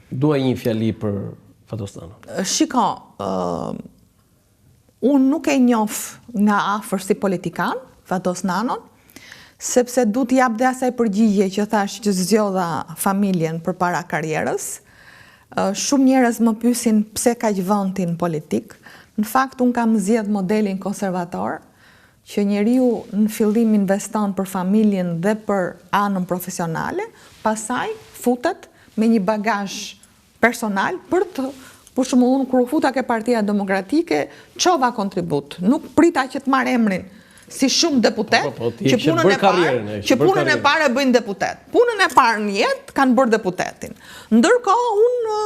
Dua një fjali për Fatosnano. Shiko, unë nuk e njoh nga afër si politikan Fatosnanon, sepse du t'jap dhe asaj përgjigje që thash që zgjodha familjen përpara karrierës. Shumë njerëz më pyesin pse kaq vëndin politik. Në fakt, unë kam zgjedh modelin konservator, që njeriu në fillim investon për familjen dhe për anën profesionale, pastaj futet me një bagazh personal për të, për shembull, unë kur u futa ke Partia Demokratike, çova kontribut, nuk prita që të marr emrin si shumë deputet, që punën e parë e bëjnë deputet. Punën e parë në jetë kanë bërë deputetin. Ndërkohë unë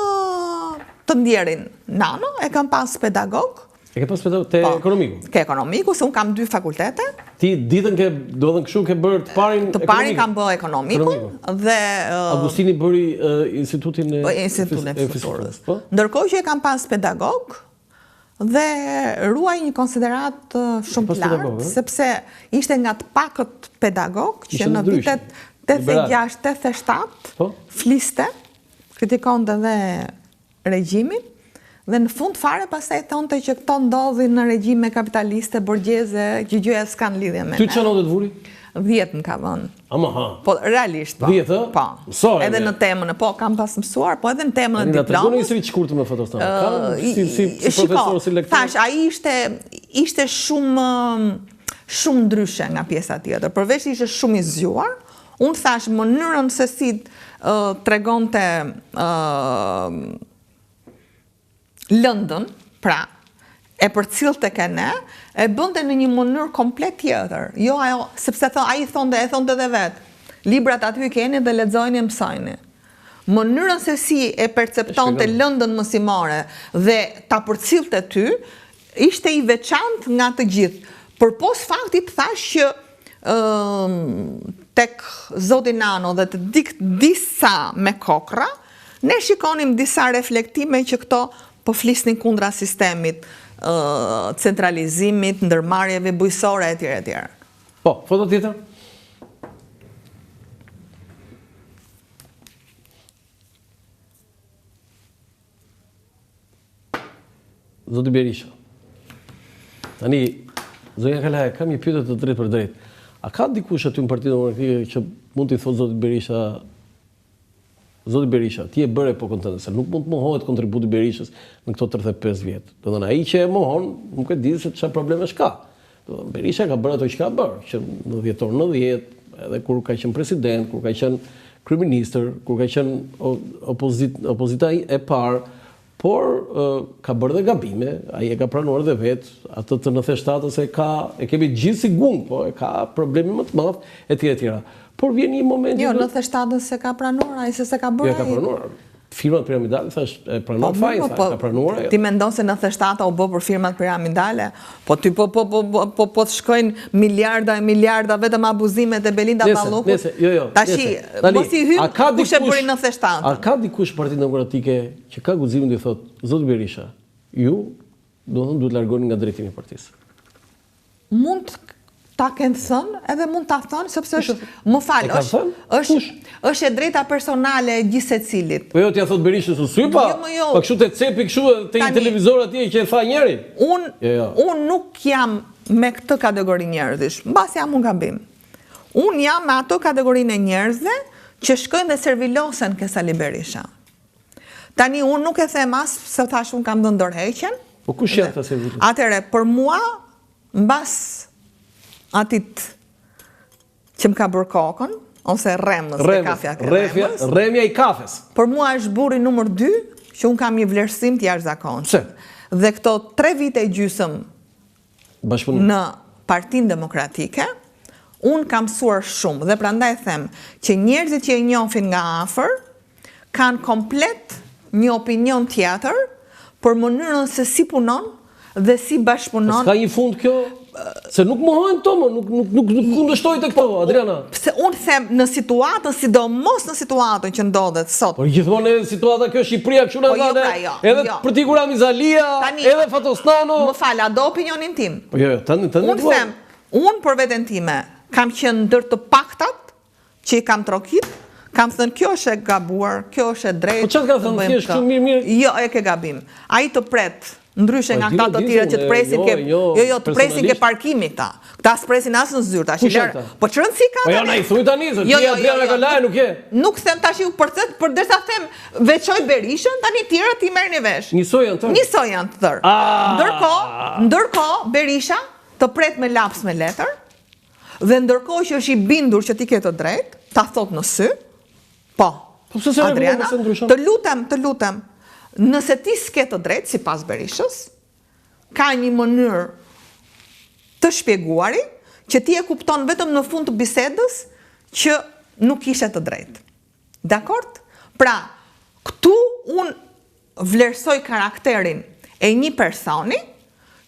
të ndjerin nano, e kam pas pedagog. E ke pas pedagog te ekonomiku? Ke ekonomiku, se unë kam 2 fakultete. Ti ditën do të kështu ke bërë të parin ekonomiku? Të parin kam bërë ekonomiku. Dhe Agustini bëri institutin e fisurës. Ndërkohë që e kam pas pedagog, dhe ruaj një konsiderat shumë lartë, sepse ishte nga të pakët pedagog që në vitet 86-87 fliste, kritikonte dhe regjimin, dhe në fund fare pastaj thonte që këto ndodhin në regjime kapitaliste, borgjeze, që gjëja s'kan lidhje me ne. Ty çfarë note vuri? 10 më ka vënë. Po, realisht, po. 10, po. Edhe në temën, po, kam pas mësuar, po edhe në temën e diplomës. Të një sëri shkurtër me Fatosnano. Si profesor, si lektor. Thash, ai ishte shumë ndryshe nga pjesa tjetër. Përveç ishte shumë i zgjuar, unë thash, mënyrën se si tregonte lëndën, pra, e përcillte ke ne, e bënte në një mënyrë komplet tjetër. Jo ajo, sepse ai thonte dhe vetë, librat aty keni dhe lexojeni e mësojni. Mënyrën se si e perceptonte lëndën mësimore dhe ta përcillte ty, ishte i veçantë nga të gjithë. Për pos faktit thash që tek zoti Nano dhe të disa me kokra, ne shikonim disa reflektime që këto po flisnin kundra sistemit, centralizimit, ndërmarrjeve bujësore etj. Po, foto tjetër? Zoti Berisha. Tani, zonja Kalaja, kam një pyetje të drejtë për drejtë. A ka dikush aty në Partinë Demokratike që mund t'i thotë Zoti Berisha, ti e bëre epokën tënde, se nuk mund të mohohet kontributi Berishës në këto 35 vjet. Do të thënë ai që e mohon, nuk e di se çfarë problemesh ka. Do të thënë Berisha ka bërë ato që ka bërë, që në dhjetor 90, edhe kur ka qenë president, kur ka qenë kryeministër, kur ka qenë opozita e parë, por ka bërë dhe gabime, ai e ka pranuar dhe vetë, atë të 97-ës e kemi gjithë si gung, po e ka probleme më të madh etj. Por vjen një moment... Jo, 97-ës se ka pranuar, ai se ka bërë. Jo, ka pranuar. Firmat piramidale, thash, e pranuar fajin, ka pranuar. Ti mendon se 97-a u bë për firmat piramidale? Po ty po të shkojnë miliarda e miliarda vetëm abuzimet e Belinda Ballukut. Jo. Tashi, mos i hyn kush e bëri 97-ën. A ka dikush Partinë Demokratike që ka guximin të thotë, Zoti Berisha, ju duhet largoni nga drejtimi i partisë? Mund ta kenë thënë, edhe mund ta thonë, sepse është, më fal, është e drejta personale e gjithë secilit. Po jo, t'ja thot Berishës u sy pa? Po kështu te cepi kështu te një televizor atje që e tha njëri. Unë nuk jam me këtë kategori njerëzish, mbas jam unë gabim. Unë jam me ato kategorinë e njerëzve që shkojnë dhe servilosen ke Sali Berisha. Tani unë nuk e them as se thash unë kam dhënë dorëheqjen. Po kush janë ata servilosen? Atëre, për mua, mbas atit që më ka bërë kokën, ose rremës dhe kafja rremës. Rremja i kafes. Për mua është burri numër 2, që unë kam një vlerësim të jashtëzakonshëm. Dhe këto 3 vite e gjysëm në Partinë Demokratike, unë kam mësuar shumë, dhe prandaj them që njerëzit që e njohin nga afër kanë komplet një opinion tjetër për mënyrën se si punon dhe si bashkëpunon. Ka një fund kjo? Se nuk mohojnë to, nuk kundështoj të këto, Adriana. Pse unë them në situatën, sidomos në situatën që ndodhet sot. Por gjithmonë edhe situata kjo Shqipëria kështu na dhane, edhe për t'i Kurami Zalia, edhe Fatosnano. Më fal, a do opinionin tim? Po jo, tani. Unë them, unë për veten time kam qenë ndër të paktat që i kam trokit, Kam thënë kjo është e gabuar, kjo është e drejtë. Po çfarë ka thënë thjesht kështu mirë? Jo, e ke gabim. Ai të pret, ndryshe nga këta të tjerë që të presin ke të presin ke parkimi këta. Këta s'presin as në zyrë, tash lër. Po çrëndsi ka? Po jo, na i thuj tani se ti Adriana Kalaj nuk je. Nuk them tash u përcet, përderisa them veçoj Berishën, tani tjerët i merrni vesh. Njësoj janë tërë. Njësoj janë të tërë. Ndërkohë Berisha të pret me laps me letër, dhe ndërkohë që është i bindur që ti ke të drejtë, ta thot në sy, po, Adriana, të lutem, nëse ti s'ke të drejtë, si pas Berishës, ka një mënyrë të shpjeguari, që ti e kupton vetëm në fund të bisedës, që nuk ishe të drejtë. Dakord? Pra, këtu unë vlerësoj karakterin e një personi,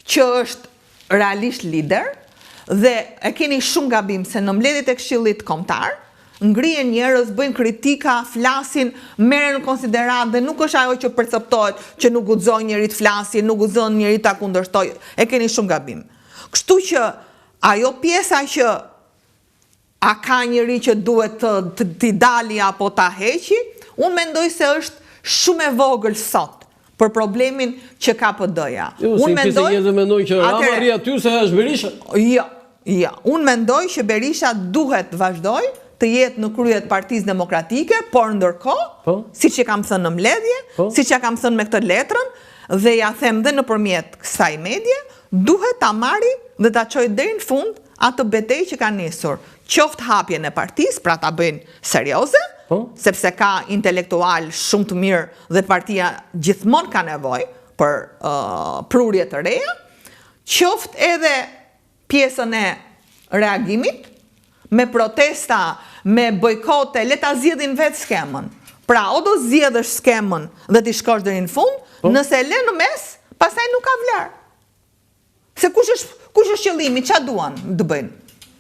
që është realisht lider, dhe e keni shumë gabim se në mbledhjet e Këshillit Kombëtar, ngrihen njerëz, bëjnë kritika, flasin, merren në konsiderat dhe nuk është ajo që perceptohet që nuk guxon njëri të flasë, nuk guxon njëri ta kundërshtojë. E keni shumë gabim. Kështu që ajo pjesa që a ka njëri që duhet t'i dali apo ta heqi, unë mendoj se është shumë e vogël sot për problemin që ka PD-ja. Unë mendoj që Rama rri aty se është Berisha. Jo, unë mendoj që Berisha duhet vazhdoj të jetë në kryet Partisë Demokratike, por ndërkohë, siç e kam thënë në mbledhje, siç e kam thënë me këtë letrën, dhe ja them dhe nëpërmjet kësaj medie, duhet ta marri dhe ta çojë deri në fund atë betejë që ka nisur. Qoftë hapjen e partisë, pra ta bëjnë serioze, sepse ka intelektual shumë të mirë dhe partia gjithmonë ka nevojë për prurje të reja, qoftë edhe pjesën e reagimit, me protesta, me bojkote, le ta zgjedhin vetë skemën. Pra, o do zgjedhësh skemën dhe ti shkosh deri në fund, nëse e lë në mes, pastaj nuk ka vlerë. Se kush është qëllimi, ç'a duan të bëjnë?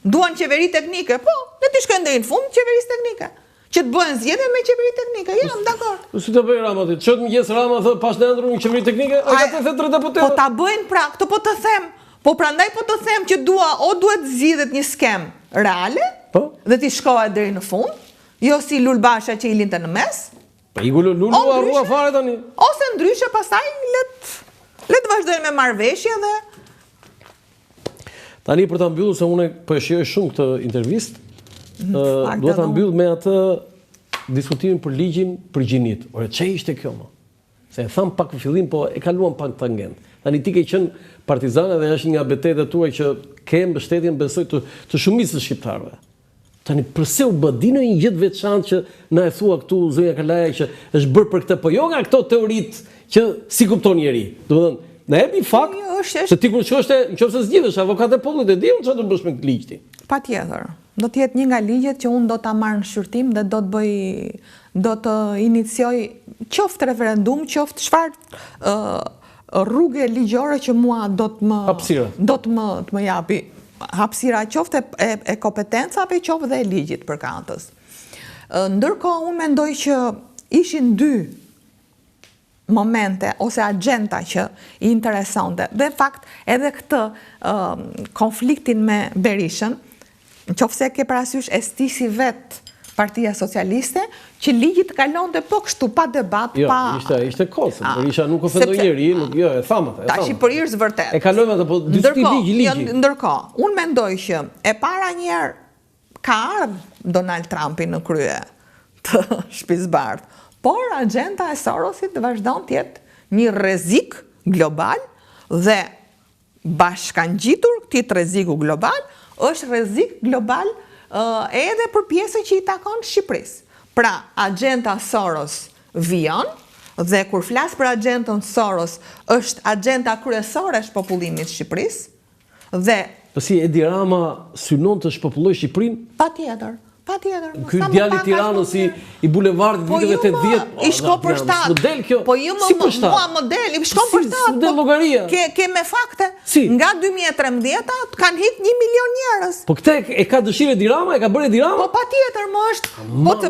Duan qeveri teknike, po, le ti shkojnë deri në fund qeverisë teknike. Që të bëhen zgjedhje me qeveri teknike, jam dakord. Si të bëj Rama ti? Çot mëngjes Rama thotë pas në ndër një qeveri teknike, ai ka thënë 3 deputet. Po ta bëjnë pra, këtë po të them. Po prandaj po të them që duhet zgjidhet një skem reale, dhe ti shkohet deri në fund, jo si Lulbasha që i linte në mes. Po i Lulu harrua fare tani. Ose ndryshe pastaj le të vazhdojnë me marrëveshje dhe tani për ta mbyllur se unë po e shijoj shumë këtë intervistë, duhet ta mbyll me atë diskutimin për ligjin për gjinit. Ore, ç'e ishte kjo më? Se e tham pak në fillim, po e kaluam pak tangent. Tani ti ke qenë partizane dhe është nga betejët tuaj që ke mbështetjen besoj të shumicës shqiptarëve. Tani përse u bë dino një gjë veçantë që na e thua këtu zonja Kalaja që është bërë për këtë, po jo nga këto teoritë që si kupton njeri. Domethënë, na jep një fakt se ti kur shkosh nëse zgjidhesh avokat e popullit e diun çfarë do bësh me këtë ligj ti. Patjetër. Do të jetë një nga ligjet që unë do ta marr në shqyrtim dhe do të inicioj qoftë referendum, qoftë çfarë rrugë ligjore që mua do të më japi hapësira qoftë e kompetencave, qoftë dhe e ligjit përkatës. Ndërkohë unë mendoj që ishin 2 momente ose agenda që i interesonte. Dhe fakt edhe këtë konfliktin me Berishën, nëse ke parasysh e stisi vetë Partia Socialiste, që ligji të kalonte po kështu pa debat, jo, ishte kosë. Berisha nuk ofendoi njeri, jo, e thamë atë. Tash i përhirës vërtet. E kalojmë atë, po ligji. Ndërkohë, unë mendoj që e para njerë ka ardhur Donald Trumpi në krye të Shtëpisë Bardhë, por agenda e Sorosit vazhdon të jetë një rrezik global dhe bashkangjitur këtij rreziku global është rrezik global edhe për pjesën që i takon Shqipërisë. Pra, agenda Soros vijon, dhe kur flas për agendën Soros, është agenda kryesore e shpopullimit të Shqipërisë, dhe po si Edi Rama synon të shpopullojë Shqipërinë? Patjetër. Ky djali Tiranës i bulevardit viteve 80. I shko për shtat. Model kjo. Po jo mua model, i shko për shtat. Model llogaria. Ke me fakte. Nga 2013 kanë hik 1 milion njerëz. Po këtë e ka dëshirë Edi Rama, e ka bërë Edi Rama? Po patjetër më është.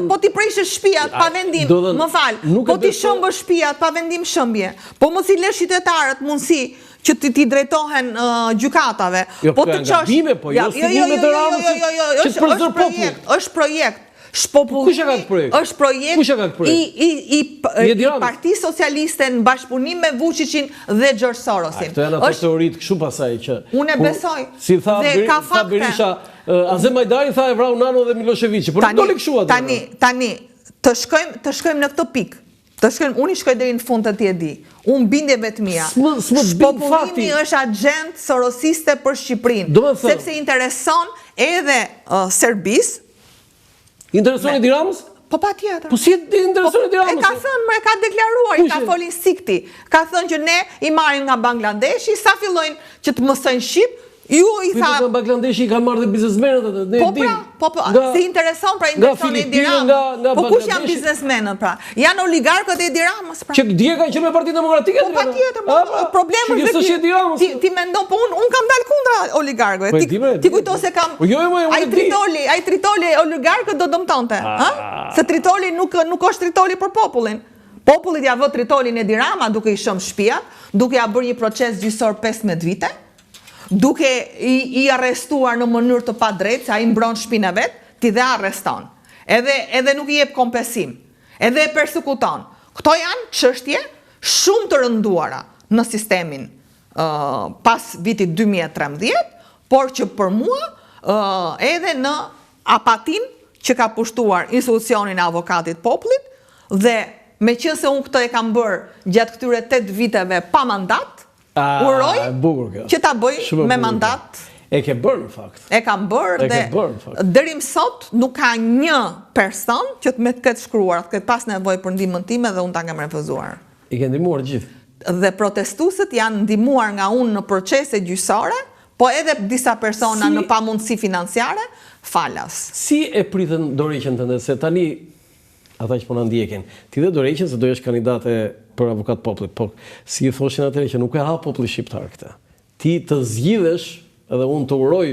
Po ti prishësh shtëpiat pa vendim. Më fal. Po ti shëmbësh shtëpiat pa vendim shëmbje. Po mos i lësh qytetarët mundësi që ti drejtohen gjykatave. Po të çosh. Po jo si të Ramës. Është projekt shpopullimi Kush e ka këtë projekt? është projekt Kush e ka këtë projekt? i Partisë Socialiste në bashkëpunim me Vučićin dhe George Sorosin. Këto janë ato teoritë kështu pasaj që Unë e besoj. Si tha dhe ka fakte. Berisha, Azemajdari tha e vrau Nano dhe Miloševići, por nuk doli kështu atë. Tani të shkojmë në këtë pikë. Unë i shkoj deri në fund të ti e di. Unë bindje vetë mia. Shpopullimi është agent sorosiste për Shqipërinë, sepse intereson edhe Serbisë. Intereson e Tiranës? Po patjetër. Po si intereson e Tiranës? E ka thënë, e ka deklaruar, i ka folin sikti. Ka thënë që ne i marrim nga Bangladeshi, sa fillojnë që të mësojnë shqip, ju i tha... Nga Bangladeshi i ka marrë dhe biznesmenët. Po, se intereson pra intereson e Edi Ramës. Po kush janë biznesmenët pra? Janë oligarkët e Edi Ramës pra. Që dje kanë qenë me Partinë Demokratike? Po patjetër, problemi është që ti mendon, po unë kam dalë kundra oligarkëve. Ti kujto se kam... Ai tritoli oligarkët do dëmtonte. Se tritoli nuk është tritoli për popullin. Popullit ja vë tritolin Edi Rama duke i shëm shtëpiat, duke ja bërë një proces gjyqësor 15 vite, duke i arrestuar në mënyrë të padrejtë, se ai mbron shtëpinë e vet, ti dhe arreston. Edhe nuk i jep kompensim. Edhe e persekuton. Këto janë çështje shumë të rënduara në sistemin pas vitit 2013, por që për mua edhe në apatin që ka pushtuar institucionin e avokatit popullit, dhe meqense unë këtë e kam bërë gjatë këtyre 8 viteve pa mandat, uroj që ta bëj me mandat. E ke bërë në fakt. E kam bërë dhe deri më sot nuk ka një person që të me të ketë shkruar, të ketë pas nevojë për ndihmën time dhe unë ta kem refuzuar. I ke ndihmuar gjithë. Dhe protestuesit janë ndihmuar nga unë në procese gjyqësore, po edhe disa persona në pamundësi financiare, falas. Si e pritën dorëheqjen tënde, se tani ata që po na ndjekin, ti dhe dorëheqjen se do jesh kandidate për avokat popullit, po si i thoshin atëherë që nuk e ha populli shqiptar këtë. Ti të zgjidhesh, edhe unë të uroj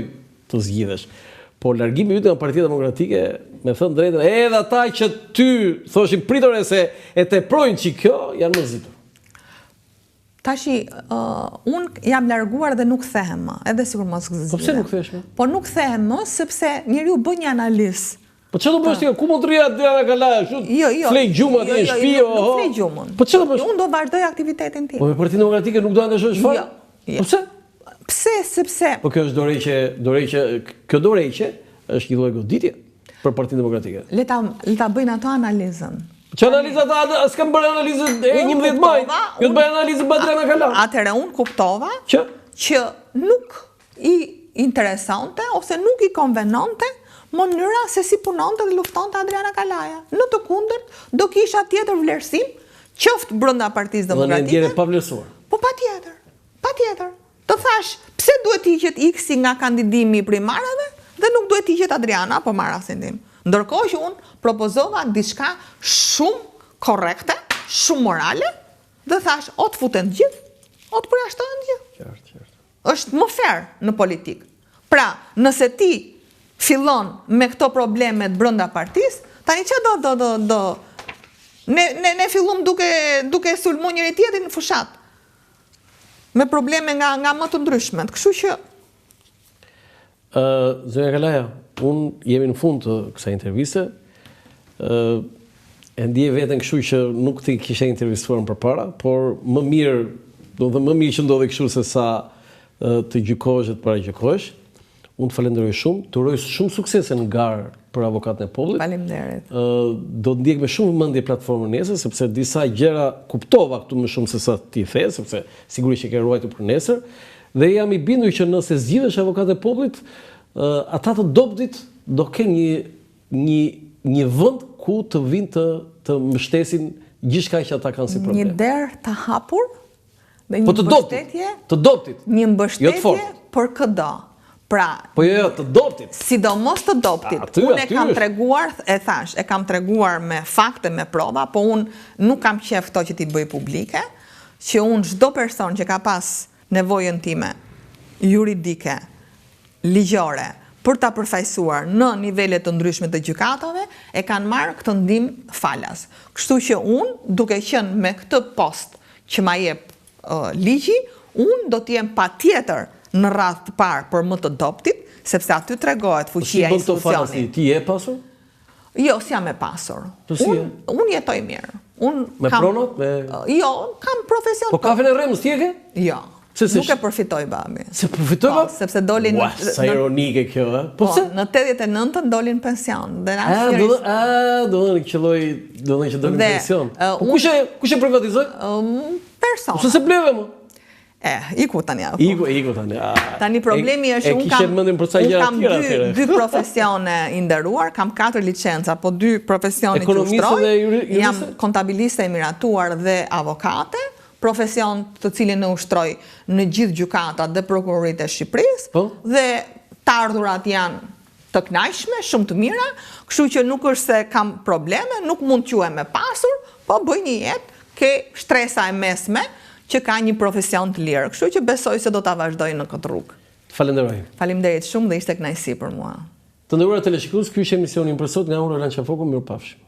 të zgjidhesh. Po largimi yt nga Partia Demokratike, me thënë drejtën, edhe ata që ty thoshin pritore se e teprojnë që kjo, janë mërzitur. Tashi, unë jam larguar dhe nuk thehem më, edhe sikur mos zgjidhem. Po pse nuk thehesh më? Po nuk thehem më sepse njeriu bën një analizë. Po çfarë do bësh ti? Ku mund të rria Adriana Kalaja kështu? Flej gjumën në shtëpi, nuk flej gjumën. Po çfarë do bësh? Unë do vazhdoj aktivitetin tim. Po me Partinë Demokratike nuk do andesh fare? Po pse? Pse? Sepse po kjo është kjo dorëheqje është një lloj goditje për Partinë Demokratike. Le ta bëjnë ato analizën. Që analiza ta s'kam bërë analizën e 11 maj. Jo të bëj analizën Adriana Kalaja. Atëherë unë kuptova që nuk i interesante ose nuk i konvenonte mënyra se si punonte dhe luftonte Adriana Kalaja. Në të kundërt, do kisha tjetër vlerësim, qoftë brenda Partisë Demokratike. Dhe në ndjere pavlerësuar. Po patjetër. Të thash, pse duhet hiqet X nga kandidimi i primarëve dhe nuk duhet hiqet Adriana, po marr rastin tim. Ndërkohë që unë propozova diçka shumë korrekte, shumë morale, dhe thash, o të futen gjithë, o të përjashtohen gjithë. Qartë. Është më fair në politikë. Pra, nëse ti fillon me këto problemet brenda partisë, tani që do... Ne fillum duke sulmu njëri tjetrin në fushat. Me probleme nga më të ndryshmet. Kështu që... Zonja Kalaja, unë jemi në fund të kësaj interviste. E ndje veten kështu që nuk ti kishe intervistuar më përpara, por më mirë që ndodhe kështu se sa të gjykohesh e të paragjykohesh. Unë të falenderoj shumë, të uroj shumë suksese në garë për avokatën e popullit. Faleminderit. Do të ndjek me shumë vëmendje platformën nesër, sepse disa gjëra kuptova këtu më shumë se sa ti the, sepse sigurisht që ke ruajtur për nesër, dhe jam i bindur që nëse zgjidhesh avokatë e popullit, ata të dobtit do kenë një vend ku të vinë të mbështesin gjithçka që ata kanë si problem. Një derë të hapur dhe një mbështetje. Të dobtit. Një mbështetje për këdo. Pra, po jo, të dobtit. Sidomos të dobtit. Unë e kam treguar, e kam treguar me fakte, me prova, po unë nuk kam qef to që ti bëj publike, që unë çdo person që ka pas nevojën time juridike, ligjore, për ta përfaqësuar në nivele të ndryshme të gjykatave, e kanë marrë këtë ndihmë falas. Kështu që unë, duke qenë me këtë post që ma jep ligji, unë do të jem patjetër në radhë të parë për më të dobtit, sepse aty tregohet fuqia e institucionit. Ti je pasur? Jo, s'jam e pasur. Po si je? Unë jetoj mirë. Me pronat? Jo, kam profesion. Po kafen e Remës ti e ke? Jo. Nuk e përfitoj babi. Se përfitoj Po, sepse dolin... Ua, sa ironike kjo, e? Po, në 89-ën dolin pension. Dhe do në qëlloj që dolin pension. Po kush e privatizoj? Persona. Se bleve, mo? Iku tani. Iku tani. Tani problemi është unë kam dy profesione i nderuar, kam 4 licenca, po 2 profesione që ushtroj. Jam kontabiliste e miratuar dhe avokate, profesion të cilin në ushtroj në gjithë gjykatat dhe prokurorit e Shqipërisë, dhe të ardhurat janë të kënaqshme, shumë të mira, kështu që nuk është se kam probleme, nuk mund quhem e pasur, po bëj një jetë ke shtresa e mesme që ka një profesion të lirë. Kështu që besoj se do ta vazhdoj në këtë rrugë. Falenderoj. Faleminderit shumë dhe ishte kënaqësi për mua. Të nderuar teleshikues, ky është emisioni për sot nga Ora Lançafoku, mirupafshim.